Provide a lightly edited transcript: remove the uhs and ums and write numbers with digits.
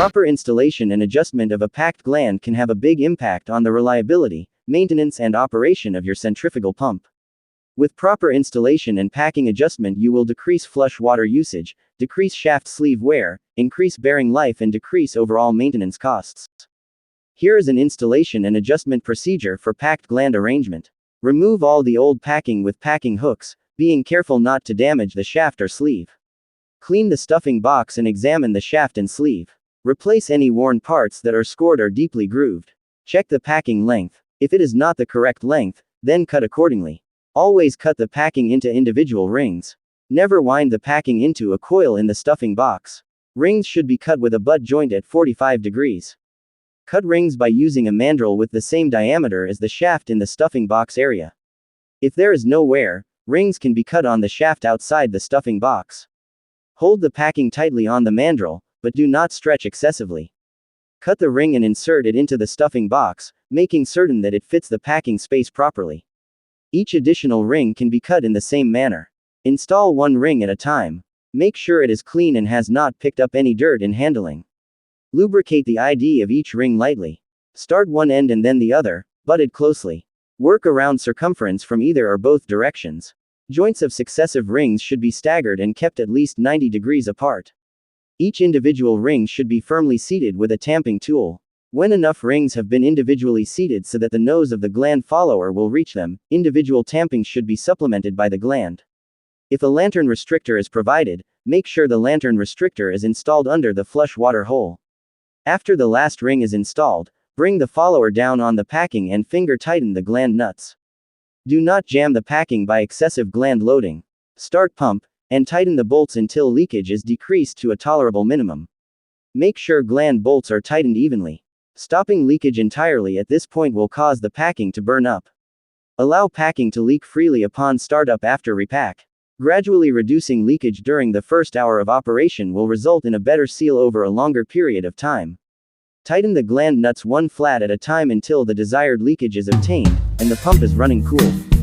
Proper installation and adjustment of a packed gland can have a big impact on the reliability, maintenance and operation of your centrifugal pump. With proper installation and packing adjustment, you will decrease flush water usage, decrease shaft sleeve wear, increase bearing life and decrease overall maintenance costs. Here is an installation and adjustment procedure for packed gland arrangement. Remove all the old packing with packing hooks, being careful not to damage the shaft or sleeve. Clean the stuffing box and examine the shaft and sleeve. Replace any worn parts that are scored or deeply grooved. Check the packing length. If it is not the correct length, then cut accordingly. Always cut the packing into individual rings. Never wind the packing into a coil in the stuffing box. Rings should be cut with a butt joint at 45 degrees. Cut rings by using a mandrel with the same diameter as the shaft in the stuffing box area. If there is no wear, rings can be cut on the shaft outside the stuffing box. Hold the packing tightly on the mandrel, but do not stretch excessively. Cut the ring and insert it into the stuffing box, making certain that it fits the packing space properly. Each additional ring can be cut in the same manner. Install one ring at a time. Make sure it is clean and has not picked up any dirt in handling. Lubricate the ID of each ring lightly. Start one end and then the other, butted closely. Work around circumference from either or both directions. Joints of successive rings should be staggered and kept at least 90 degrees apart. Each individual ring should be firmly seated with a tamping tool. When enough rings have been individually seated so that the nose of the gland follower will reach them, individual tamping should be supplemented by the gland. If a lantern restrictor is provided, make sure the lantern restrictor is installed under the flush water hole. After the last ring is installed, bring the follower down on the packing and finger tighten the gland nuts. Do not jam the packing by excessive gland loading. Start pump, and tighten the bolts until leakage is decreased to a tolerable minimum. Make sure gland bolts are tightened evenly. Stopping leakage entirely at this point will cause the packing to burn up. Allow packing to leak freely upon startup after repack. Gradually reducing leakage during the first hour of operation will result in a better seal over a longer period of time. Tighten the gland nuts one flat at a time until the desired leakage is obtained, and the pump is running cool.